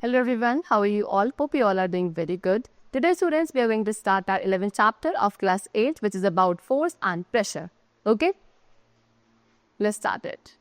Hello everyone, how are you all? Hope you all are doing very good. Today students, we are going to start our 11th chapter of class 8, which is about force and pressure. Okay? Let's start it.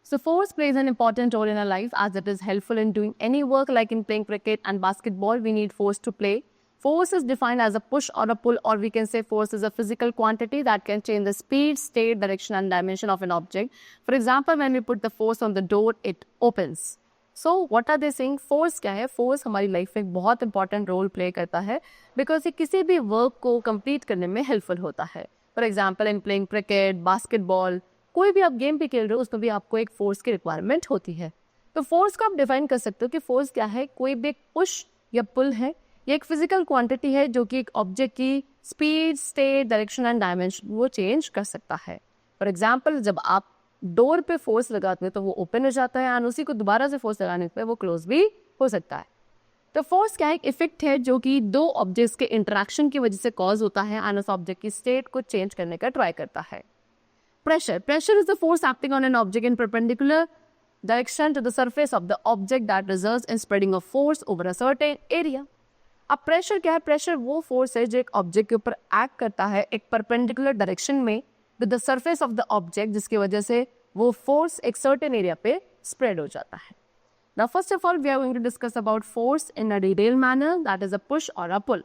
So force plays an important role in our life as it is helpful in doing any work, like in playing cricket and basketball. We need force to play. Force is defined as a push or a pull, or we can say force is a physical quantity that can change the speed, state, direction and dimension of an object. For example, when we put the force on the door, it opens. So what are they saying, force क्या है? Force हमारी life में एक बहुत important role play करता है because ये किसी भी वर्क को कंप्लीट करने में हेल्पफुल होता है. For example in playing cricket, basketball, कोई भी आप गेम भी खेल रहे हो उसमें भी आपको एक फोर्स की रिक्वायरमेंट होती है. तो फोर्स को आप डिफाइन कर सकते हो कि फोर्स क्या है. कोई भी एक पुश या पुल है, ये एक फिजिकल क्वांटिटी है जो कि एक ऑब्जेक्ट की speed, state, direction and dimension वो चेंज कर सकता है. फॉर एग्जाम्पल जब आप डोर पे फोर्स लगाते हैं तो वो ओपन हो जाता है और उसी को दोबारा से फोर्स लगाने पे वो क्लोज भी हो सकता है. तो फोर्स क्या है? एक इफेक्ट है जो कि दो ऑब्जेक्ट्स के इंटरेक्शन की वजह से कॉज होता है एंड उस ऑब्जेक्ट की स्टेट को चेंज करने का ट्राई करता है. Pressure is the force acting on an object in perpendicular direction to the surface of the object that results in spreading of force over a certain area. अब pressure क्या है? Pressure वो force है जो एक object के ऊपर act करता है एक परपेंडिकुलर डायरेक्शन में with the surface of the object, जिसकी वजह से वो फोर्स एक सर्टेन एरिया पे स्प्रेड हो जाता है. Now first of all we are going to discuss about force in a detail manner, that is a push और a pull.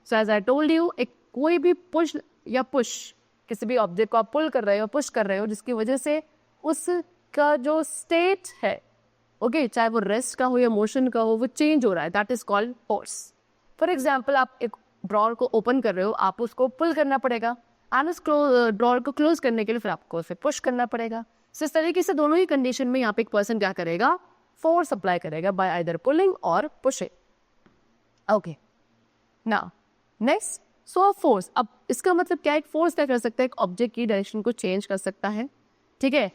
So as I told you, एक कोई भी पुश या पुश, किसी भी ऑब्जेक्ट को आप पुल कर रहे हो, पुश कर रहे हो, जिसकी वजह से उसका जो स्टेट है, ओके, चाहे वो रेस्ट का हो या मोशन का हो, वो चेंज हो रहा है, that is called force. For example आप एक ड्रॉर को ओपन कर रहे हो, आप उसको पुल करना पड़ेगा एंड उस ड्रॉर को क्लोज करने के लिए फिर आपको उसे पुश करना पड़ेगा. इस तरीके से दोनों ही कंडीशन में यहाँ पे एक पर्सन क्या करेगा? फोर्स अप्लाई करेगा बाय आइदर पुलिंग और pushing. Okay, now next, so force. अब इसका मतलब क्या है? एक फोर्स क्या कर सकता है? एक ऑब्जेक्ट की डायरेक्शन को चेंज कर सकता है. ठीक है,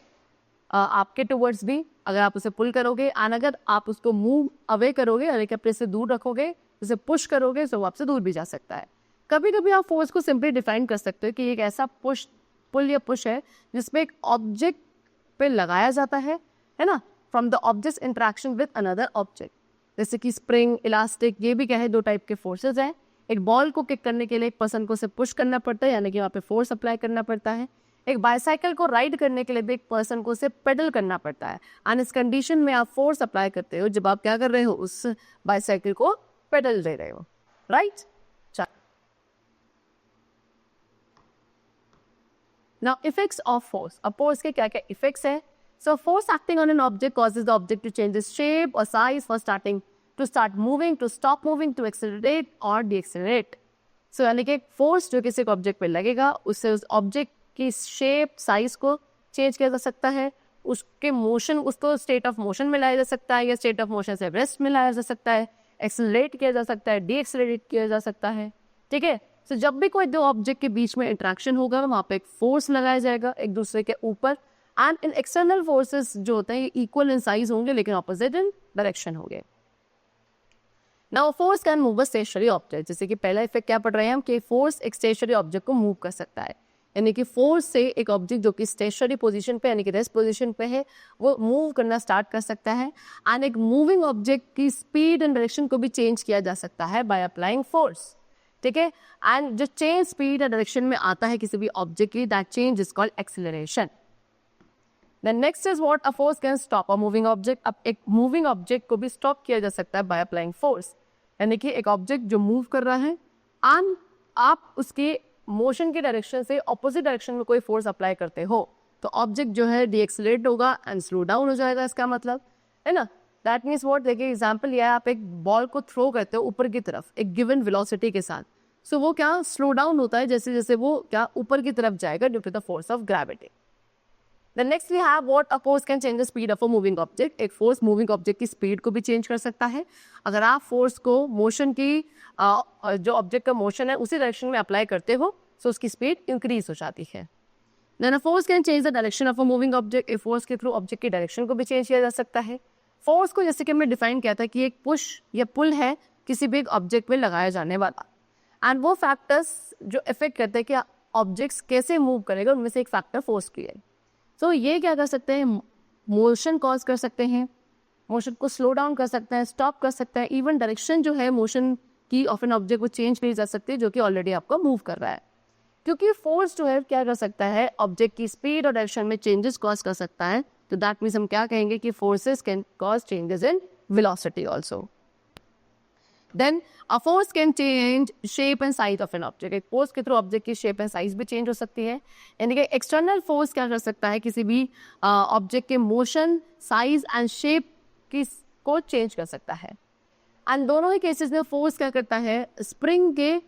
आपके टुवर्ड्स भी. अगर आप उसे पुल करोगे एंड अगर आप उसको मूव अवे करोगे, यानी कि अपने से दूर रखोगे, उसे पुश करोगे तो वो आपसे दूर भी जा सकता है. कभी कभी आप फोर्स को सिंपली डिफाइन कर सकते हो कि एक ऐसा पुश, पुल या पुश है जिसमें एक ऑब्जेक्ट पे लगाया जाता है ना, from the object interaction with another object. जैसे कि स्प्रिंग, इलास्टिक, ये भी क्या है? दो टाइप के फोर्सेस हैं. एक बॉल को किक करने के लिए एक पर्सन को उसे पुश करना पड़ता है, यानी कि वहाँ पे फोर्स अप्लाई करना पड़ता है. एक बाइसाइकिल को राइड करने के लिए भी एक पर्सन को उसे पेडल करना पड़ता है एंड इस कंडीशन में आप फोर्स अप्लाई करते हो जब आप क्या कर रहे हो? उस बाइसाइकिल को पेडल दे रहे हो, right? Now effects of force. अब force के क्या क्या effects है? So force acting on an object causes the object to change its shape or size for starting, to start moving, to stop moving, to accelerate or decelerate. So यानी कि force जो किसी object पे लगेगा उससे उस object की shape, size को चेंज किया जा सकता है, उसके मोशन, उसको स्टेट ऑफ मोशन में लाया जा सकता है या स्टेट ऑफ मोशन से रेस्ट में लाया जा सकता है, एक्सेलरेट किया जा सकता है, डी एक्सेलरेट किया जा सकता है. ठीक है, तो जब भी कोई दो ऑब्जेक्ट के बीच में इंटरेक्शन होगा वहाँ पे एक फोर्स लगाया जाएगा एक दूसरे के ऊपर एंड इन एक्सटर्नल फोर्सेस जो होते हैं ये इक्वल इन साइज होंगे लेकिन ऑपोजिट इन डायरेक्शन होंगे. Now force can move a stationary object. जैसे कि पहला इफेक्ट क्या पढ़ रहे हैं हम कि फोर्स एक स्टेशनरी ऑब्जेक्ट को मूव कर सकता है, यानी कि फोर्स से एक ऑब्जेक्ट जो कि स्टेशनरी पोजीशन पे यानी कि रेस्ट पोजीशन पे है वो मूव करना स्टार्ट कर सकता है एंड एक मूविंग ऑब्जेक्ट की स्पीड एंड डायरेक्शन को भी चेंज किया जा सकता है बाय अप्लाइंग फोर्स. ठीक है, एंड जो चेंज स्पीड या डायरेक्शन में आता है किसी भी ऑब्जेक्ट की, that change is called acceleration. Then next is what? A force can stop a moving object. अब एक मूविंग ऑब्जेक्ट को भी स्टॉप किया जा सकता है बाय अप्लाइंग फोर्स, यानी कि एक ऑब्जेक्ट जो मूव कर रहा है एंड आप उसके मोशन के डायरेक्शन से ऑपोजिट डायरेक्शन में कोई फोर्स अप्लाई करते हो तो ऑब्जेक्ट जो है डीएक्सेलरेट होगा एंड स्लो डाउन हो जाएगा. इसका मतलब है ना, दैट मीन्स व्हाट? देखिए एग्जाम्पल यह है, आप एक बॉल को थ्रो करते हो ऊपर की तरफ एक गिवन वेलोसिटी के साथ, सो वो क्या स्लो डाउन होता है जैसे जैसे वो क्या ऊपर की तरफ जाएगा due to the force of gravity. Then next we have what? A force can change the speed of a moving object. एक फोर्स मूविंग ऑब्जेक्ट की स्पीड को भी चेंज कर सकता है. अगर आप फोर्स को मोशन की जो ऑब्जेक्ट का मोशन है उसी डायरेक्शन में अप्लाई करते हो सो उसकी स्पीड इंक्रीज हो जाती है. Then a force can change the direction of a moving object. एक फोर्स के थ्रू ऑब्जेक्ट की डायरेक्शन को भी चेंज किया जा सकता है. फोर्स को जैसे कि हमने डिफाइन किया था कि एक पुश या पुल है किसी भी एक ऑब्जेक्ट में लगाया जाने वाला एंड वो फैक्टर्स जो इफेक्ट करते हैं कि ऑब्जेक्ट्स कैसे मूव करेगा, उनमें से एक फैक्टर फोर्स की है. सो ये क्या कर सकते हैं, मोशन कॉज कर सकते हैं, मोशन को स्लो डाउन कर सकते हैं, स्टॉप कर सकते हैं, इवन डायरेक्शन जो है मोशन की ऑफ एन ऑब्जेक्ट वो चेंज की जा सकती है जो कि ऑलरेडी आपको मूव कर रहा है. क्योंकि फोर्स जो है क्या कर सकता है, ऑब्जेक्ट की स्पीड और डायरेक्शन में चेंजेस कॉज कर सकता है. तो दैट मीन्स हम क्या कहेंगे कि forces can cause changes in velocity also. Then a force can change shape and size of an object. एक फोर्स के थ्रू ऑब्जेक्ट की शेप एंड साइज भी चेंज हो सकती है. यानी कि एक्सटर्नल फोर्स क्या कर सकता है, किसी भी ऑब्जेक्ट के मोशन, साइज एंड शेप की को चेंज कर सकता है. एंड दोनों ही केसेस में फोर्स क्या करता है, स्प्रिंग के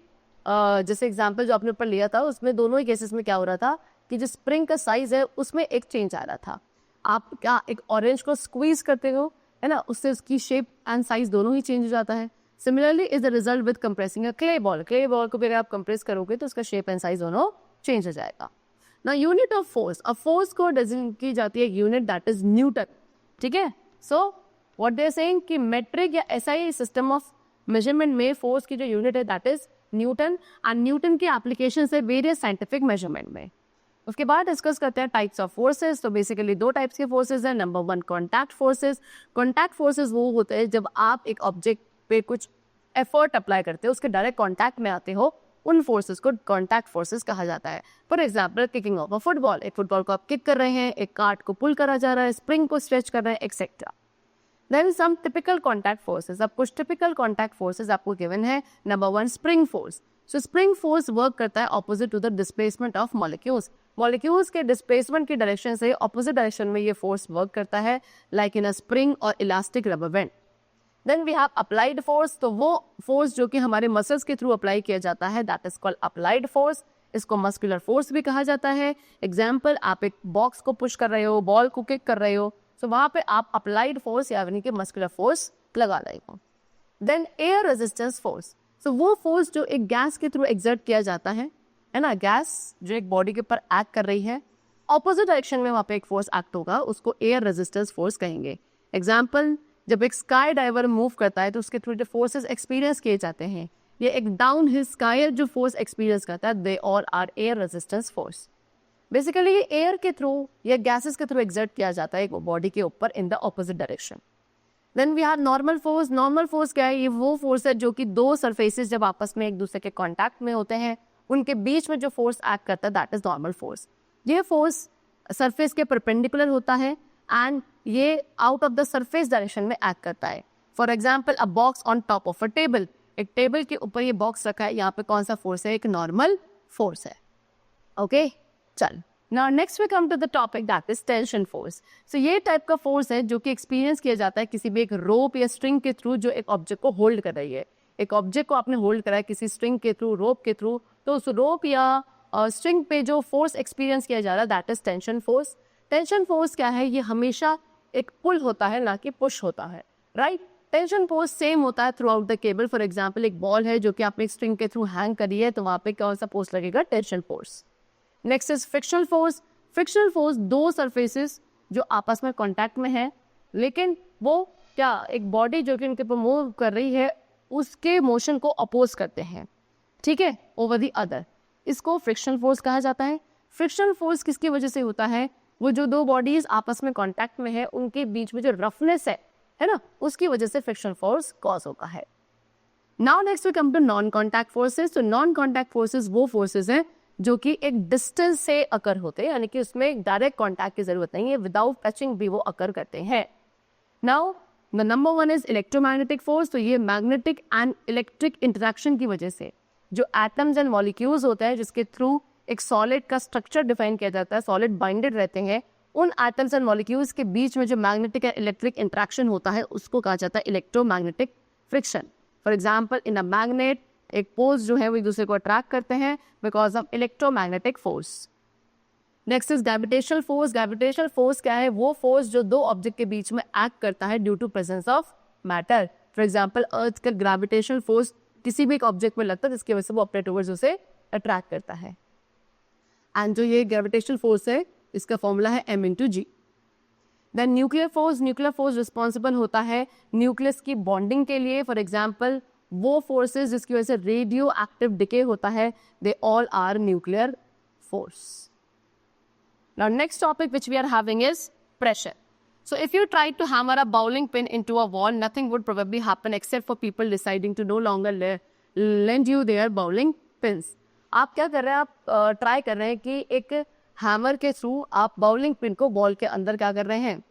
जैसे एग्जांपल जो आपने ऊपर लिया था उसमें दोनों ही केसेस में क्या हो रहा था कि जो स्प्रिंग का साइज है उसमें एक चेंज आ रहा था. आप क्या एक ऑरेंज को स्क्वीज करते हो, है ना, उससे उसकी शेप एंड साइज दोनों ही चेंज हो जाता है. Similarly is the result with compressing a clay ball. Clay ball को भी अगर आप कंप्रेस करोगे तो उसका शेप एंड साइज दोनों चेंज हो जाएगा. ना यूनिट ऑफ फोर्स, अब फोर्स को डिजाइन की जाती है यूनिट दैट इज न्यूटन. ठीक है. So what they are saying कि मेट्रिक या एसआई सिस्टम ऑफ मेजरमेंट में फोर्स की जो यूनिट है that is newton. And Newton की एप्लीकेशन है वेरियस साइंटिफिक मेजरमेंट में. उसके बाद डिस्कस करते हैं टाइप्स ऑफ फोर्सेस. तो बेसिकली दो टाइप्स के फोर्सेस हैं. Number 1 contact forces. Contact forces वो होते हैं जब आप एक ऑब्जेक्ट पे कुछ एफर्ट अप्लाई करते हो, उसके डायरेक्ट कॉन्टैक्ट में आते हो, उन फोर्सेस को कॉन्टैक्ट फोर्सेस कहा जाता है. For example kicking of a football. एक फुटबॉल को आप किक कर रहे हैं, एक कार्ट को पुल करा जा रहा है, स्प्रिंग को स्ट्रेच कर रहे हैं, etcetera. Then some typical contact forces. अब कुछ टिपिकल कॉन्टैक्ट फोर्सेस आपको गिवन है. Number 1 spring force. So spring force work करता है opposite to the displacement of molecules. Molecules के डिस्प्लेसमेंट की डायरेक्शन से ऑपोजिट डायरेक्शन में ये फोर्स वर्क करता है, लाइक इन अ स्प्रिंग और elastic rubber band. Then we have applied force. तो वो फोर्स जो कि हमारे मसल्स के थ्रू अप्लाई किया जाता है that is called applied force. इसको मस्कुलर फोर्स भी कहा जाता है. एग्जाम्पल, आप एक बॉक्स को पुश कर रहे हो, बॉल को किक कर रहे हो, तो वहां पे आप अप्लाइड फोर्स यानी कि मस्कुलर फोर्स लगा रहे हो. Then air resistance force. So वो फोर्स जो एक गैस के थ्रू एक्सर्ट किया जाता है ना, गैस जो एक बॉडी के ऊपर एक्ट कर रही है, ऑपोजिट डायरेक्शन में वहां पे एक फोर्स एक्ट होगा, उसको एयर रेजिस्टेंस फोर्स कहेंगे. एग्जाम्पल, जब एक स्काई डाइवर मूव करता है तो उसके थ्रू जो फोर्सेस एक्सपीरियंस किए जाते हैं, ये एक डाउन हिल स्काई जो फोर्स एक्सपीरियंस करता है, they all are air resistance force. Basically ये एयर के थ्रू या गैसेस के थ्रू एक्सर्ट किया जाता है एक बॉडी के ऊपर in the opposite direction. Then we have normal force. Normal force क्या है, ये वो फोर्स है जो कि दो सरफेसेस जब आपस में एक दूसरे के कांटेक्ट में होते हैं, उनके बीच में जो फोर्स एक्ट करता है दैट इज नॉर्मल फोर्स. ये फोर्स सरफेस के परपेंडिकुलर होता है एंड ये out of the surface direction में एक्ट करता है. For example, a box on top of a table. एक टेबल के ऊपर ये बॉक्स रखा है, यहाँ पे कौन सा फोर्स है, एक नॉर्मल फोर्स है. ओके, चल. Now next we come to the topic that is tension force. So ये टाइप का फोर्स है जो कि एक्सपीरियंस किया जाता है किसी भी एक रोप या स्ट्रिंग के थ्रू जो एक ऑब्जेक्ट को होल्ड कर रही है. एक ऑब्जेक्ट को आपने होल्ड करा है किसी स्ट्रिंग के थ्रू, रोप के थ्रू, तो उस रोप या स्ट्रिंग पे जो फोर्स एक्सपीरियंस किया जा रहा है that is tension force. Tension force क्या है, ये हमेशा एक पुल होता है ना कि पुश होता है, राइट. टेंशन फोर्स सेम होता है through out the cable. For example, एक बॉल है जो कि आपने एक स्ट्रिंग के थ्रू हैंग करी है, तो वहां पे कौन सा फोर्स लगेगा, tension force. Next is frictional force. Frictional force दो सरफेसेस जो आपस में कांटेक्ट में है, लेकिन वो क्या एक बॉडी जो कि उनके ऊपर मूव कर रही है उसके मोशन को अपोज करते हैं, ठीक है, ओवर द अदर. इसको फ्रिक्शनल फोर्स कहा जाता है. फ्रिक्शनल फोर्स किसकी वजह से होता है, वो जो दो बॉडीज आपस में कांटेक्ट में है उनके बीच में जो रफनेस है ना, उसकी वजह से फ्रिक्शनल फोर्स कॉज होता है. Now next we come to non contact forces. तो नॉन कॉन्टैक्ट फोर्सेस वो फोर्सेस हैं जो कि एक डिस्टेंस से अकर होते हैं, यानी कि उसमें डायरेक्ट कॉन्टैक्ट की जरूरत नहीं है, विदाउट टचिंग भी वो अकर करते हैं. Now the number 1 is electromagnetic force. तो ये मैग्नेटिक एंड इलेक्ट्रिक इंटरेक्शन की वजह से जो एटम्स एंड मॉलिक्यूल्स होते हैं जिसके थ्रू एक सॉलिड का स्ट्रक्चर डिफाइन किया जाता है, सॉलिड बाइंडेड रहते हैं, उन एटम्स एंड मॉलिक्यूल्स के बीच में जो मैग्नेटिक एंड इलेक्ट्रिक इंटरेक्शन होता है उसको कहा जाता है electromagnetic friction. For example, in a magnet एक पोल्स जो है वो एक दूसरे को अट्रैक्ट करते हैं because of electromagnetic force. Next is gravitational force. Gravitational force क्या है, वो फोर्स जो दो ऑब्जेक्ट के बीच में एक्ट करता है due to presence of matter. For example, earth का ग्रेविटेशनल फोर्स किसी भी एक ऑब्जेक्ट में लगता है जिसकी वजह से वो अपने टुवर्ड्स उसे अट्रैक्ट करता है. एंड जो ये ग्रेविटेशनल फोर्स है इसका फॉर्मूला है m/g. Then nuclear force. Nuclear force responsible होता है न्यूक्लियस की बॉन्डिंग के लिए. फॉर एग्जाम्पल, वो फोर्सेस जिसकी वजह से रेडियो एक्टिव डिके होता है, they all are nuclear force. Now next topic which we are having is pressure. So if you try to hammer a bowling pin into a wall, nothing would probably happen except for people deciding to no longer lend you their bowling pins. आप क्या कर रहे हैं, आप try कर रहे हैं कि एक हैमर के थ्रू आप बाउलिंग पिन को बॉल के अंदर क्या कर रहे हैं,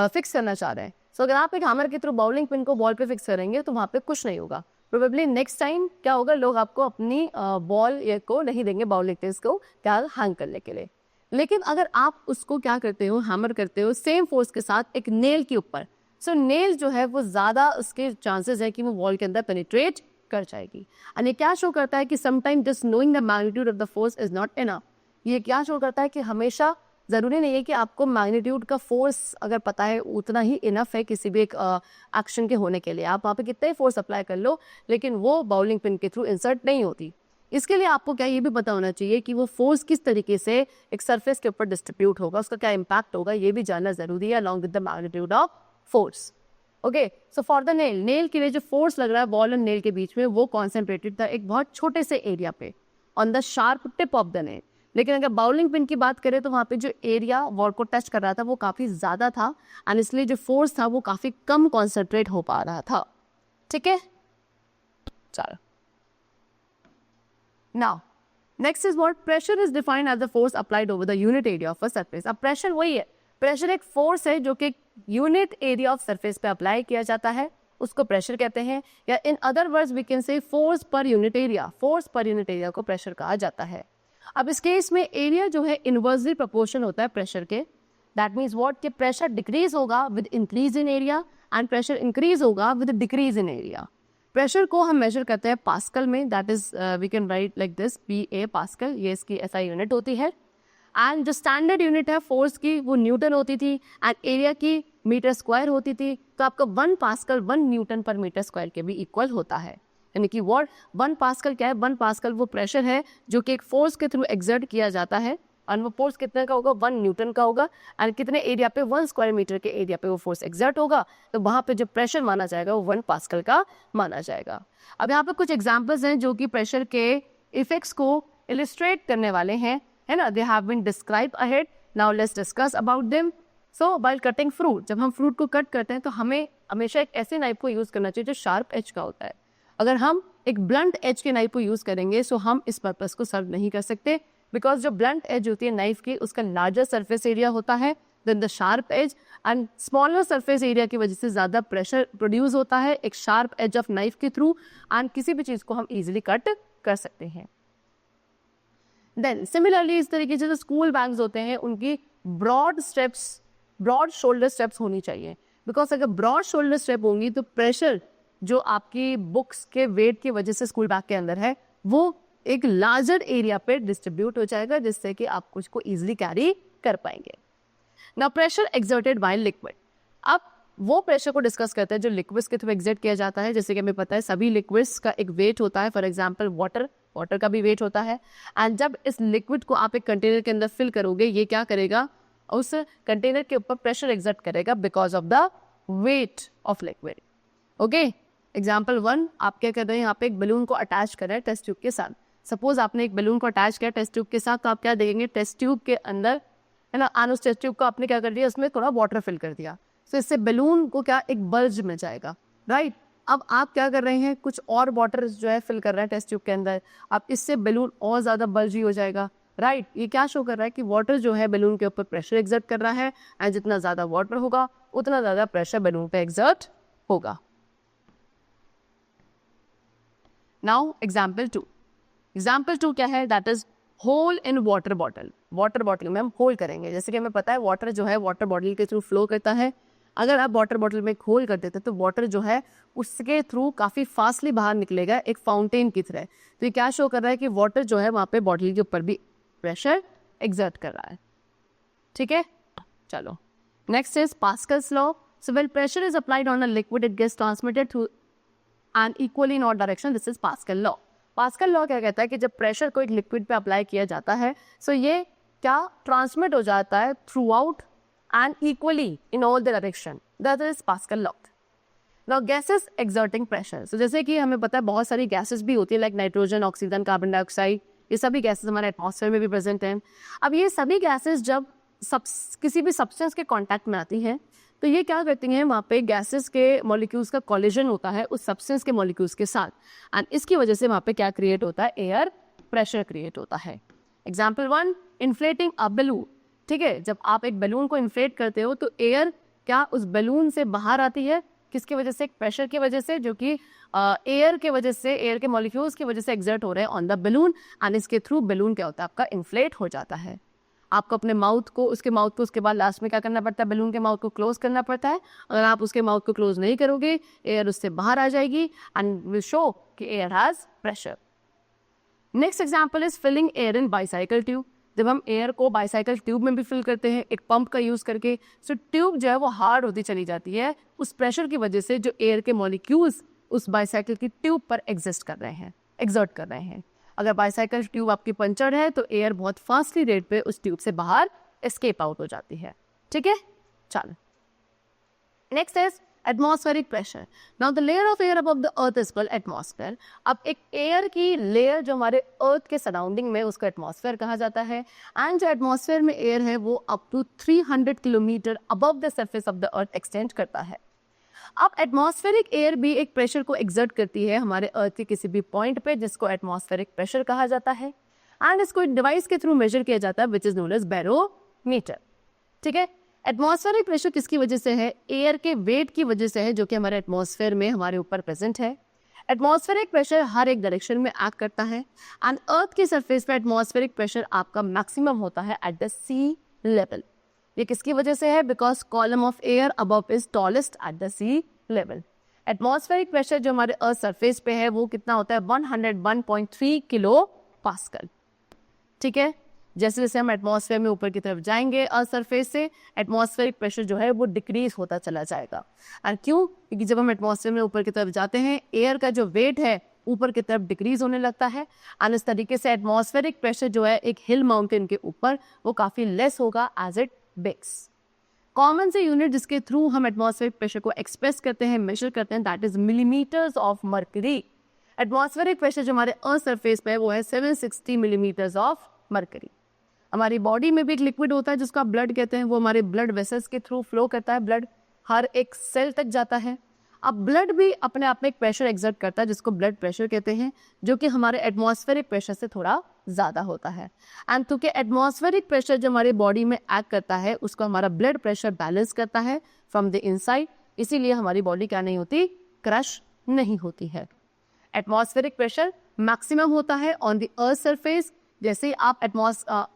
फिक्स करना चाह रहे हैं. सो अगर आप एक हैमर के थ्रू बाउलिंग पिन को बॉल पे फिक्स करेंगे तो वहाँ पे कुछ नहीं होगा. प्रोबेबली नेक्स्ट टाइम क्या होगा, लोग आपको अपनी बॉल ये को नहीं देंगे बाउलिंग पिन को क्या हैंग करने के लिए. लेकिन अगर आप उसको क्या करते हो, हैमर करते हो सेम फोर्स के साथ एक नेल के ऊपर, सो नेल जो है वो ज़्यादा उसके चांसेस है कि वो बॉल के अंदर पेनिट्रेट कर जाएगी. और ये क्या शो करता है कि sometime just knowing the magnitude of the force is not enough. ये क्या शो करता है कि हमेशा ज़रूरी नहीं है कि आपको मैग्नीट्यूड का फोर्स अगर पता है उतना ही इनफ है किसी भी एक एक्शन के होने के लिए. आप वहाँ पे कितना ही फोर्स अप्लाई कर लो लेकिन वो बाउलिंग पिन के थ्रू इंसर्ट नहीं होती. इसके लिए आपको क्या ये भी पता होना चाहिए कि वो फोर्स किस तरीके से एक सरफेस के ऊपर डिस्ट्रीब्यूट होगा, उसका क्या इम्पैक्ट होगा, ये भी जानना ज़रूरी है along with the magnitude of force. Okay, so for the nail, nail के लिए जो फोर्स लग रहा है बॉल और नेल के बीच में वो कॉन्सेंट्रेटेड था एक बहुत छोटे से एरिया पे on the sharp tip of the nail. लेकिन अगर बाउलिंग पिन की बात करें तो वहाँ पे जो एरिया बॉल को टच कर रहा था वो काफ़ी ज़्यादा था एंड इसलिए जो फोर्स था वो काफ़ी कम कॉन्सेंट्रेट हो पा रहा था. ठीक है, चलो. Now next is what, pressure is defined as the force applied over the unit area of a surface. अब प्रेशर वही है, प्रेशर एक फोर्स है जो कि यूनिट एरिया ऑफ सरफेस पे अप्लाई किया जाता है, उसको प्रेशर कहते हैं. या in other words we can say force per unit area, force per unit area को प्रेशर कहा जाता है. अब इस केस में एरिया जो है इनवर्सली प्रोपोर्शनल होता है प्रेशर के. दैट मीन्स व्हाट, कि प्रेशर डिक्रीज होगा with increase in area and pressure increase होगा with decrease in area. Pressure को हम मेजर करते हैं पास्कल में, that is we can write like this PA pascal, ये इसकी SI यूनिट होती है. एंड जो स्टैंडर्ड यूनिट है फोर्स की वो न्यूटन होती थी एंड एरिया की मीटर स्क्वायर होती थी. तो आपका 1 पास्कल 1 न्यूटन पर मीटर स्क्वायर के भी इक्वल होता है. यानी कि व्हाट 1 पास्कल क्या है, 1 पास्कल वो प्रेशर है जो कि एक फोर्स के थ्रू एक्सर्ट किया जाता है और वो फोर्स कितने का होगा, 1 न्यूटन का होगा एंड कितने एरिया पे, 1 स्क्वायर मीटर के एरिया पे वो फोर्स एक्सर्ट होगा. तो वहाँ पे जो प्रेशर माना जाएगा वो 1 पास्कल का माना जाएगा. अब यहाँ पे कुछ एग्जाम्पल्स हैं जो कि प्रेशर के इफेक्ट्स को इलिस्ट्रेट करने वाले हैं, है ना. They have been describe ahead, now let's discuss about them. So while cutting fruit, जब हम फ्रूट को कट करते हैं तो हमें हमेशा एक ऐसे नाइफ को यूज़ करना चाहिए जो शार्प एज का होता है. अगर हम एक ब्लंट एज के नाइफ को यूज़ करेंगे सो हम इस पर्पस को सर्व नहीं कर सकते, बिकॉज जो ब्लंट एज होती है नाइफ की उसका लार्जर सरफेस एरिया होता है then the sharp edge and smaller surface area की वजह से ज़्यादा प्रेशर प्रोड्यूस होता है एक शार्प एज ऑफ नाइफ के थ्रू एंड किसी भी चीज़ को हम ईजिली कट कर सकते हैं. देन सिमिलरली इस तरीके से जो स्कूल बैग्स होते हैं उनकी broad straps, broad shoulder straps होनी चाहिए, बिकॉज अगर ब्रॉड शोल्डर स्टेप होंगी तो प्रेशर जो आपकी बुक्स के वेट की वजह से स्कूल बैग के अंदर है वो एक लार्जर एरिया पे डिस्ट्रीब्यूट हो जाएगा जिससे कि आप कुछ को इजीली कैरी कर पाएंगे. Now pressure exerted by liquid, अब वो प्रेशर को डिस्कस करते हैं जो लिक्विड्स के थ्रू एक्सर्ट किया जाता है. जैसे कि हमें पता है सभी लिक्विड्स का एक वेट होता है, फॉर एग्जाम्पल वाटर का भी वेट होता है. एंड जब इस लिक्विड को आप एक कंटेनर के अंदर फिल करोगे ये क्या करेगा, उस कंटेनर के ऊपर प्रेशर एक्सर्ट करेगा because of the weight of liquid. Okay, example 1, आप क्या कर रहे हैं, यहाँ पे एक बलून को अटैच कर रहे हैं टेस्ट ट्यूब के साथ. सपोज आपने एक बलून को अटैच किया टेस्ट ट्यूब के साथ, तो आप क्या देखेंगे टेस्ट ट्यूब के अंदर, है ना, उस टेस्ट ट्यूब को आपने क्या कर दिया, उसमें थोड़ा वाटर फिल कर दिया. तो इससे बलून को क्या एक बल्ज में जाएगा, राइट. अब आप क्या कर रहे हैं, कुछ और वाटर जो है फिल कर रहे हैं टेस्ट ट्यूब के अंदर, अब इससे बलून और ज़्यादा बल्जी हो जाएगा, राइट. ये क्या शो कर रहा है कि वाटर जो है बलून के ऊपर प्रेशर एक्सर्ट कर रहा है एंड जितना ज़्यादा वाटर होगा उतना ज़्यादा प्रेशर बलून पे एक्सर्ट होगा. Now example 2. एग्जाम्पल 2 क्या है, that is hole in water bottle. Water bottle में हम होल करेंगे. जैसे कि हमें पता है वाटर जो है वाटर बॉटल के थ्रू फ्लो करता है. अगर आप वाटर बॉटल में एक होल कर देते तो वाटर जो है उसके थ्रू काफ़ी फास्टली बाहर निकलेगा एक फाउंटेन की तरह. तो ये क्या शो कर रहा है कि वाटर जो है वहाँ पे बॉटल के ऊपर भी प्रेशर एक्सर्ट कर रहा है. ठीक है, चलो next is Pascal's law. So when pressure is applied on a liquid it gets transmitted through and equally in all direction. This is pascal law. Pascal law क्या कहता है कि जब प्रेशर को एक लिक्विड पे अप्लाई किया जाता है सो ये क्या ट्रांसमिट हो जाता है throughout and equally in all the direction. That is pascal law. Now gases exerting pressure, so जैसे कि हमें पता है बहुत सारी गैसेस भी होती है like nitrogen, oxygen, carbon dioxide, ये सभी गैसेस हमारे एटमॉस्फेयर में भी प्रेजेंट हैं। अब ये सभी गैसेस जब किसी भी सब्सटेंस के कांटेक्ट में आती हैं तो ये क्या करती हैं, वहाँ पे गैसेस के मॉलिक्यूल्स का कोलिजन होता है उस सब्सटेंस के मॉलिक्यूल्स के साथ, एंड इसकी वजह से वहाँ पे क्या क्रिएट होता है, एयर प्रेशर क्रिएट होता है। एग्जाम्पल 1, इन्फ्लेटिंग अ बैलून। ठीक है, जब आप एक बैलून को इन्फ्लेट करते हो तो एयर क्या उस बैलून से बाहर आती है, किसकी वजह से, एक प्रेशर की वजह से, जो कि एयर के वजह से, एयर के मॉलिक्यूल्स की वजह से एक्सर्ट हो रहे हैं ऑन द बैलून, एंड इसके थ्रू बैलून क्या होता है, आपका इन्फ्लेट हो जाता है। आपको अपने माउथ को, उसके बाद लास्ट में क्या करना पड़ता है, बैलून के माउथ को क्लोज करना पड़ता है। अगर आप उसके माउथ को क्लोज नहीं करोगे, एयर उससे बाहर आ जाएगी एंड विल शो कि air has pressure. Next example is filling air in bicycle tube. जब हम एयर को बाईसाइकिल ट्यूब में भी फिल करते हैं एक पंप का यूज करके, सो ट्यूब जो है वो हार्ड होती चली जाती है उस प्रेशर की वजह से जो एयर के मॉलिक्यूल्स उस बाईसाइकिल की ट्यूब पर एक्सर्ट कर रहे हैं। अगर बाईसाइकिल ट्यूब आपकी पंचर है तो एयर बहुत फास्टली रेट पे उस ट्यूब से बाहर एस्केप आउट हो जाती है। ठीक है, चलो next is atmospheric pressure. Now the layer of air above the earth is called atmosphere. अब एक एयर की लेयर जो हमारे अर्थ के सराउंडिंग में, उसको एटमॉस्फेयर कहा जाता है। एंड जो एटमॉस्फेयर में एयर है वो up to 300 kilometre above the surface of the earth extend करता है। अब एटमॉस्फेरिक एयर भी एक प्रेशर को एक्सर्ट करती है हमारे अर्थ के किसी भी पॉइंट पे, जिसको एटमॉस्फेरिक प्रेशर कहा जाता है, एंड इसको एक डिवाइस के थ्रू मेजर किया जाता है which is known as barometer. ठीक है, एटमॉस्फेरिक प्रेशर किसकी वजह से है, एयर के वेट की वजह से है जो कि हमारे एटमॉस्फेयर में हमारे ऊपर प्रेजेंट है। एटमॉस्फेरिक प्रेशर हर एक डायरेक्शन में एक्ट करता है, एंड अर्थ के सरफेस पे एटमॉस्फेरिक प्रेशर आपका मैक्सिमम होता है एट द सी लेवल। ये किसकी वजह से है, because column of air above is tallest at the sea level. Atmospheric pressure जो हमारे अर्थ सरफेस पे है वो कितना होता है, 101.3 किलो पास्कल। ठीक है, जैसे जैसे हम एटमॉस्फेयर में ऊपर की तरफ जाएंगे अर्थ सरफेस से, एटमॉस्फेरिक प्रेशर जो है वो डिक्रीज होता चला जाएगा। और क्यों, क्योंकि जब हम एटमॉस्फेयर में ऊपर की तरफ जाते हैं एयर का जो वेट है ऊपर की तरफ डिक्रीज होने लगता है, और इस तरीके से एटमॉस्फेरिक प्रेशर जो है एक हिल माउंटेन के ऊपर वो काफी लेस होगा एज इट बेक्स। कॉमन से यूनिट जिसके थ्रू हम एटमॉस्फेरिक प्रेशर को एक्सप्रेस करते हैं, मेजर करते हैं, that is millimetres of mercury. Atmospheric pressure जो हमारे अर्थ सरफेस पे है वो है 760 मिलीमीटर्स ऑफ मर्करी। हमारी बॉडी में भी एक लिक्विड होता है जिसको आप ब्लड कहते हैं, वो हमारे ब्लड वेसल्स के थ्रू फ्लो करता है, ब्लड हर एक सेल तक जाता है। अब ब्लड भी अपने आप में एक प्रेशर एक्सर्ट करता है जिसको ब्लड प्रेशर कहते हैं, जो कि हमारे एटमॉस्फेरिक प्रेशर से थोड़ा ज़्यादा होता है। एंड क्योंकि एटमॉस्फेरिक प्रेशर जो हमारे बॉडी में एक्ट करता है उसको हमारा ब्लड प्रेशर बैलेंस करता है फ्रॉम द इनसाइड, इसीलिए हमारी बॉडी क्या नहीं होती, क्रश नहीं होती है। एटमॉस्फेरिक प्रेशर मैक्सिमम होता है ऑन द अर्थ सरफेस। जैसे ही आप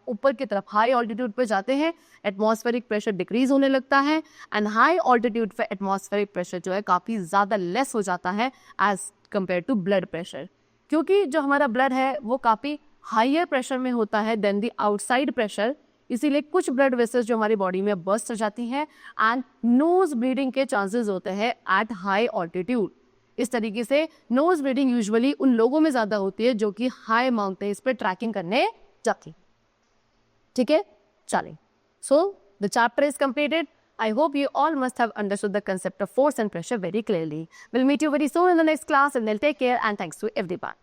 ऊपर की तरफ हाई ऑल्टीट्यूड पे जाते हैं एटमॉस्फेरिक प्रेशर डिक्रीज होने लगता है, एंड हाई ऑल्टीट्यूड पे एटमॉस्फेरिक प्रेशर जो है काफ़ी ज़्यादा लेस हो जाता है as compare to blood pressure, क्योंकि जो हमारा ब्लड है वो काफ़ी हाइयर प्रेशर में होता है देन द आउटसाइड प्रेशर। इसीलिए कुछ ब्लड वेसल्स जो हमारी बॉडी में बर्स्ट हो जाती हैं एंड नोज ब्लीडिंग के चांसेस होते हैं एट हाई ऑल्टीट्यूड। इस तरीके से नोज ब्लीडिंग यूजुअली उन लोगों में ज्यादा होती है जो कि हाई माउंटेन्स पे ट्रैकिंग करने जाती। ठीक है, चलिए, so the chapter is completed. I hope you all must have understood the concept of force and pressure very clearly. We'll meet you very soon in the next class, and then take care, and thanks to everyone.